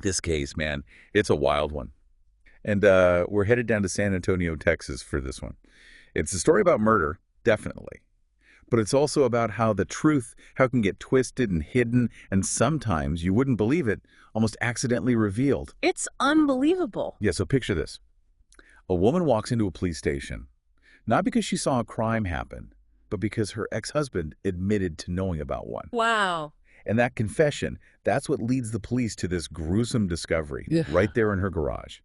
This case, man, it's a wild one. And we're headed down to San Antonio, Texas for this one. It's a story about murder, definitely. But it's also about how the truth, how it can get twisted and hidden, and sometimes, you wouldn't believe it, almost accidentally revealed. It's unbelievable. Yeah, so picture this. A woman walks into a police station, not because she saw a crime happen, but because her ex-husband admitted to knowing about one. Wow. And that confession, that's what leads the police to this gruesome discovery, Yeah. right there in her garage.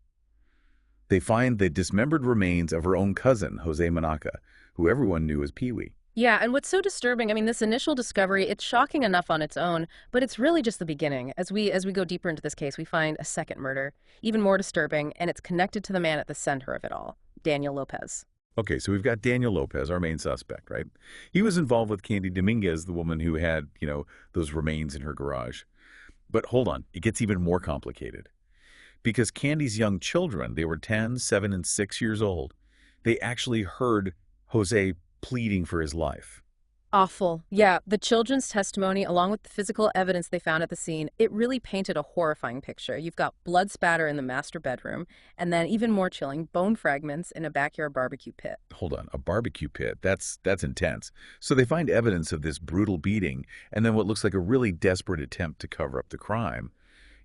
They find the dismembered remains of her own cousin, José Manaka, who everyone knew as Pee-wee. Yeah, and what's so disturbing, I mean, this initial discovery, it's shocking enough on its own, but it's really just the beginning. As we go deeper into this case, we find a second murder, even more disturbing, and it's connected to the man at the center of it all, Daniel Lopez. Okay, so we've got Daniel Lopez, our main suspect, right? He was involved with Candy Dominguez, the woman who had, those remains in her garage. But hold on, it gets even more complicated. Because Candy's young children, they were 10, 7, and 6 years old, they actually heard Jose pleading for his life. Awful. Yeah, the children's testimony, along with the physical evidence they found at the scene, it really painted a horrifying picture. You've got blood spatter in the master bedroom, and then even more chilling, bone fragments in a backyard barbecue pit. Hold on, a barbecue pit, that's intense. So they find evidence of this brutal beating, and then what looks like a really desperate attempt to cover up the crime.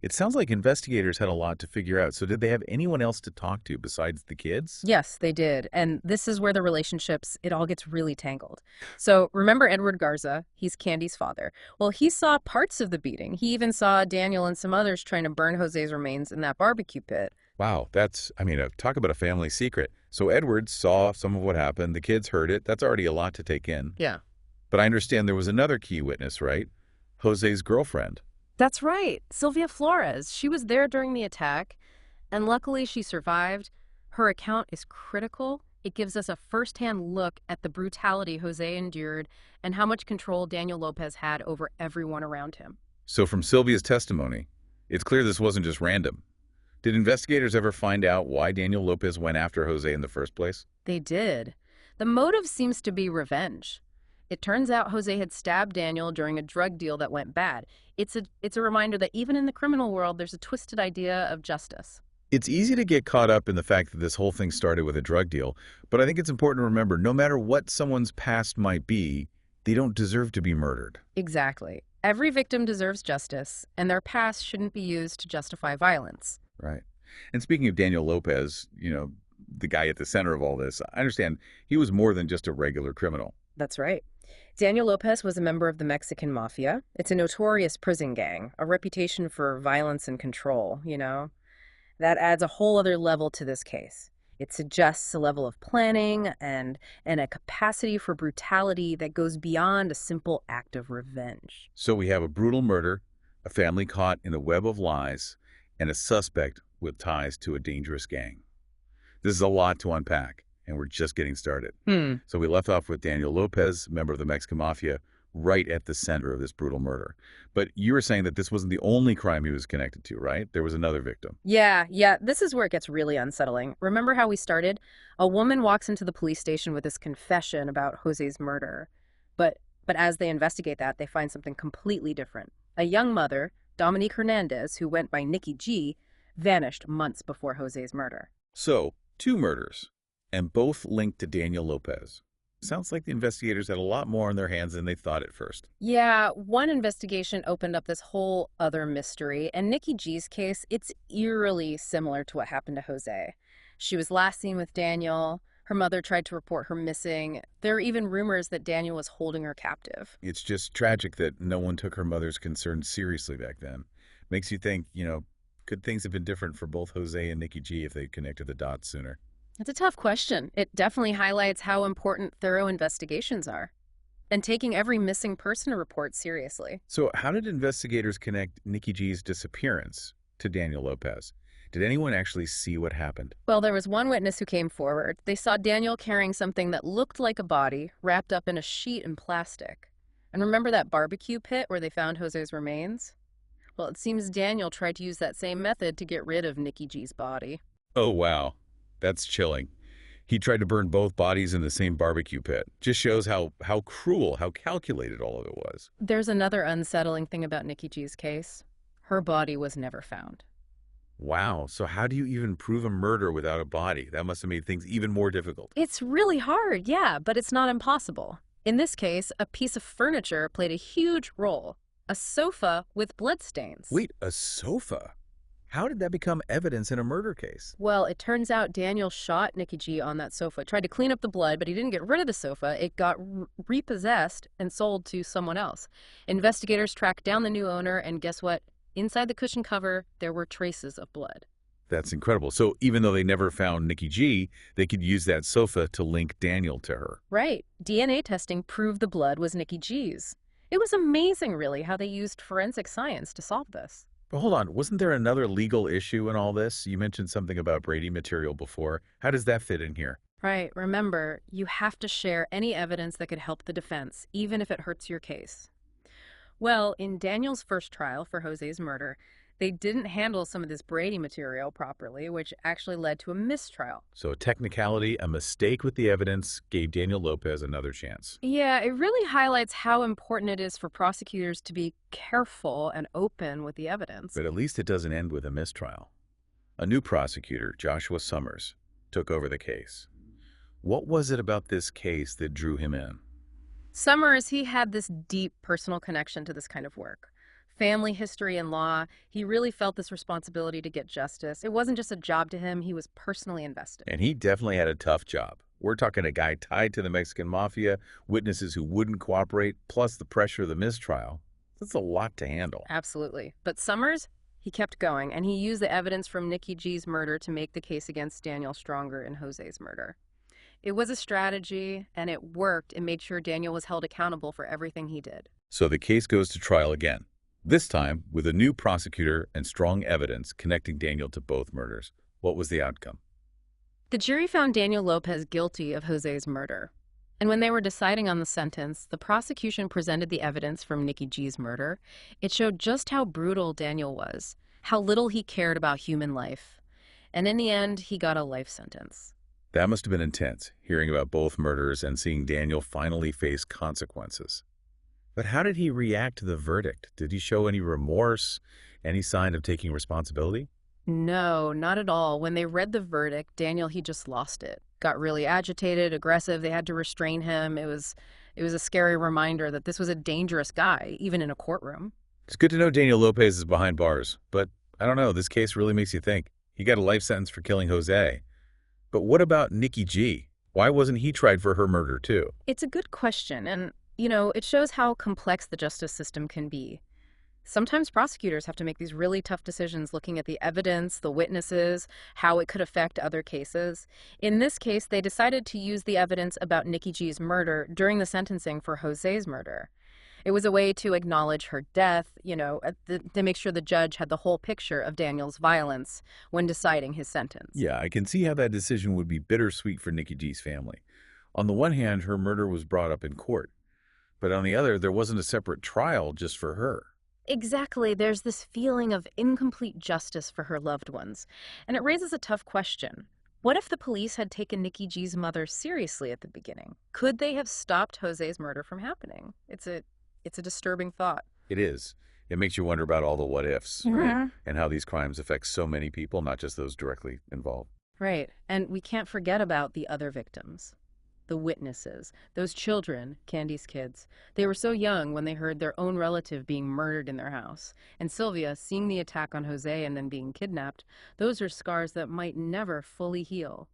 It sounds like investigators had a lot to figure out. So did they have anyone else to talk to besides the kids? Yes, they did. And this is where the relationships, it all gets really tangled. So remember Edward Garza? He's Candy's father. Well, he saw parts of the beating. He even saw Daniel and some others trying to burn Jose's remains in that barbecue pit. Wow, talk about a family secret. So Edward saw some of what happened. The kids heard it. That's already a lot to take in. Yeah. But I understand there was another key witness, right? Jose's girlfriend. That's right. Sylvia Flores. She was there during the attack, and luckily she survived. Her account is critical. It gives us a firsthand look at the brutality Jose endured and how much control Daniel Lopez had over everyone around him. So from Sylvia's testimony, it's clear this wasn't just random. Did investigators ever find out why Daniel Lopez went after Jose in the first place? They did. The motive seems to be revenge. It turns out Jose had stabbed Daniel during a drug deal that went bad. It's a reminder that even in the criminal world, there's a twisted idea of justice. It's easy to get caught up in the fact that this whole thing started with a drug deal, but I think it's important to remember no matter what someone's past might be, they don't deserve to be murdered. Exactly. Every victim deserves justice, and their past shouldn't be used to justify violence. Right. And speaking of Daniel Lopez, the guy at the center of all this, I understand he was more than just a regular criminal. That's right. Daniel Lopez was a member of the Mexican Mafia. It's a notorious prison gang, a reputation for violence and control, That adds a whole other level to this case. It suggests a level of planning and a capacity for brutality that goes beyond a simple act of revenge. So we have a brutal murder, a family caught in a web of lies, and a suspect with ties to a dangerous gang. This is a lot to unpack, and we're just getting started. So we left off with Daniel Lopez, member of the Mexican Mafia, right at the center of this brutal murder. But you were saying that this wasn't the only crime he was connected to, right? There was another victim. Yeah, this is where it gets really unsettling. Remember how we started? A woman walks into the police station with this confession about Jose's murder. But as they investigate that, they find something completely different. A young mother, Dominique Hernandez, who went by Nikki G, vanished months before Jose's murder. So, 2 murders, and both linked to Daniel Lopez. Sounds like the investigators had a lot more on their hands than they thought at first. Yeah, one investigation opened up this whole other mystery, and Nikki G's case, it's eerily similar to what happened to Jose. She was last seen with Daniel. Her mother tried to report her missing. There are even rumors that Daniel was holding her captive. It's just tragic that no one took her mother's concerns seriously back then. Makes you think, could things have been different for both Jose and Nikki G if they'd connected the dots sooner? It's a tough question. It definitely highlights how important thorough investigations are, and taking every missing person report seriously. So how did investigators connect Nikki G's disappearance to Daniel Lopez? Did anyone actually see what happened? Well, there was one witness who came forward. They saw Daniel carrying something that looked like a body wrapped up in a sheet and plastic. And remember that barbecue pit where they found Jose's remains? Well, it seems Daniel tried to use that same method to get rid of Nikki G's body. Oh, wow. That's chilling. He tried to burn both bodies in the same barbecue pit. Just shows how cruel, how calculated all of it was. There's another unsettling thing about Nikki G's case. Her body was never found. Wow, so how do you even prove a murder without a body? That must have made things even more difficult. It's really hard, yeah, but it's not impossible. In this case, a piece of furniture played a huge role. A sofa with bloodstains. Wait, a sofa? How did that become evidence in a murder case? Well, it turns out Daniel shot Nikki G on that sofa, tried to clean up the blood, but he didn't get rid of the sofa. It got repossessed and sold to someone else. Investigators tracked down the new owner, and guess what? Inside the cushion cover, there were traces of blood. That's incredible. So even though they never found Nikki G, they could use that sofa to link Daniel to her. Right. DNA testing proved the blood was Nikki G's. It was amazing, really, how they used forensic science to solve this. But hold on, wasn't there another legal issue in all this? You mentioned something about Brady material before. How does that fit in here? Right. Remember, you have to share any evidence that could help the defense, even if it hurts your case. Well, in Daniel's first trial for Jose's murder, they didn't handle some of this Brady material properly, which actually led to a mistrial. So a technicality, a mistake with the evidence, gave Daniel Lopez another chance. Yeah, it really highlights how important it is for prosecutors to be careful and open with the evidence. But at least it doesn't end with a mistrial. A new prosecutor, Joshua Summers, took over the case. What was it about this case that drew him in? Summers, he had this deep personal connection to this kind of work. Family history and law, he really felt this responsibility to get justice. It wasn't just a job to him, he was personally invested. And he definitely had a tough job. We're talking a guy tied to the Mexican Mafia, witnesses who wouldn't cooperate, plus the pressure of the mistrial. That's a lot to handle. Absolutely. But Summers, he kept going, and he used the evidence from Nikki G's murder to make the case against Daniel stronger in Jose's murder. It was a strategy, and it worked. It made sure Daniel was held accountable for everything he did. So the case goes to trial again. This time, with a new prosecutor and strong evidence connecting Daniel to both murders. What was the outcome? The jury found Daniel Lopez guilty of Jose's murder. And when they were deciding on the sentence, the prosecution presented the evidence from Nikki G's murder. It showed just how brutal Daniel was, how little he cared about human life. And in the end, he got a life sentence. That must have been intense, hearing about both murders and seeing Daniel finally face consequences. But how did he react to the verdict? Did he show any remorse, any sign of taking responsibility? No, not at all. When they read the verdict, Daniel, he just lost it. Got really agitated, aggressive. They had to restrain him. It was a scary reminder that this was a dangerous guy, even in a courtroom. It's good to know Daniel Lopez is behind bars, but I don't know, this case really makes you think. He got a life sentence for killing Jose. But what about Nikki G? Why wasn't he tried for her murder too? It's a good question, and it shows how complex the justice system can be. Sometimes prosecutors have to make these really tough decisions looking at the evidence, the witnesses, how it could affect other cases. In this case, they decided to use the evidence about Nikki G's murder during the sentencing for Jose's murder. It was a way to acknowledge her death, to make sure the judge had the whole picture of Daniel's violence when deciding his sentence. Yeah, I can see how that decision would be bittersweet for Nikki G's family. On the one hand, her murder was brought up in court. But on the other, there wasn't a separate trial just for her. Exactly. There's this feeling of incomplete justice for her loved ones. And it raises a tough question. What if the police had taken Nikki G's mother seriously at the beginning? Could they have stopped Jose's murder from happening? It's a disturbing thought. It is. It makes you wonder about all the what ifs, right? And how these crimes affect so many people, not just those directly involved. Right. And we can't forget about the other victims. The witnesses, those children, Candy's kids. They were so young when they heard their own relative being murdered in their house. And Sylvia, seeing the attack on Jose and then being kidnapped, those are scars that might never fully heal.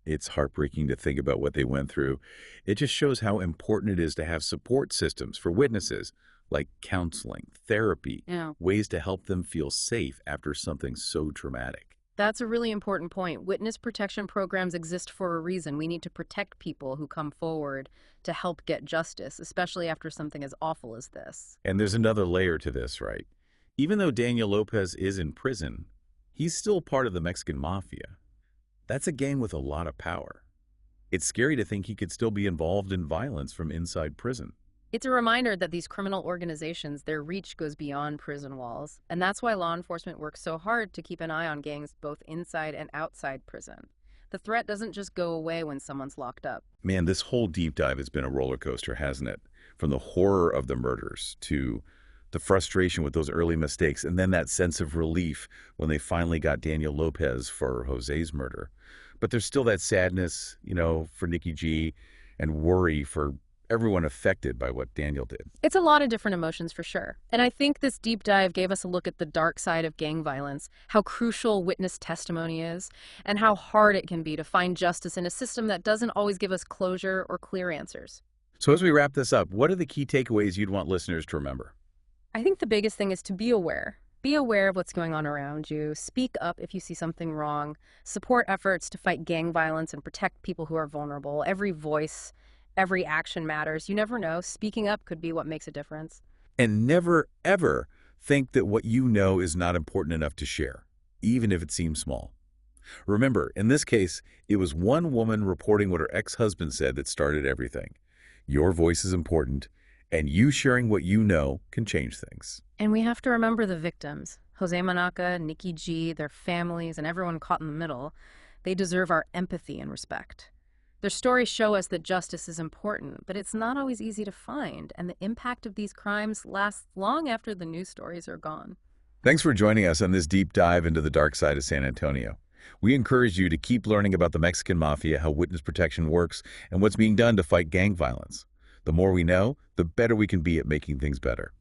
It's heartbreaking to think about what they went through. It just shows how important it is to have support systems for witnesses, like counseling, therapy, ways to help them feel safe after something so traumatic. That's a really important point. Witness protection programs exist for a reason. We need to protect people who come forward to help get justice, especially after something as awful as this. And there's another layer to this, right? Even though Daniel Lopez is in prison, he's still part of the Mexican Mafia. That's a gang with a lot of power. It's scary to think he could still be involved in violence from inside prison. It's a reminder that these criminal organizations, their reach goes beyond prison walls. And that's why law enforcement works so hard to keep an eye on gangs both inside and outside prison. The threat doesn't just go away when someone's locked up. Man, this whole deep dive has been a roller coaster, hasn't it? From the horror of the murders to The frustration with those early mistakes, and then that sense of relief when they finally got Daniel Lopez for Jose's murder. But there's still that sadness, for Nikki G, and worry for everyone affected by what Daniel did. It's a lot of different emotions for sure. And I think this deep dive gave us a look at the dark side of gang violence, how crucial witness testimony is, and how hard it can be to find justice in a system that doesn't always give us closure or clear answers. So as we wrap this up, what are the key takeaways you'd want listeners to remember? I think the biggest thing is to be aware. Be aware of what's going on around you. Speak up if you see something wrong. Support efforts to fight gang violence and protect people who are vulnerable. Every voice, every action matters. You never know. Speaking up could be what makes a difference. And never, ever think that what you know is not important enough to share, even if it seems small. Remember, in this case, it was one woman reporting what her ex-husband said that started everything. Your voice is important, and you sharing what you know can change things. And we have to remember the victims. José Manaka, Nikki G, their families, and everyone caught in the middle. They deserve our empathy and respect. Their stories show us that justice is important, but it's not always easy to find, and the impact of these crimes lasts long after the news stories are gone. Thanks for joining us on this deep dive into the dark side of San Antonio. We encourage you to keep learning about the Mexican Mafia, how witness protection works, and what's being done to fight gang violence. The more we know, the better we can be at making things better.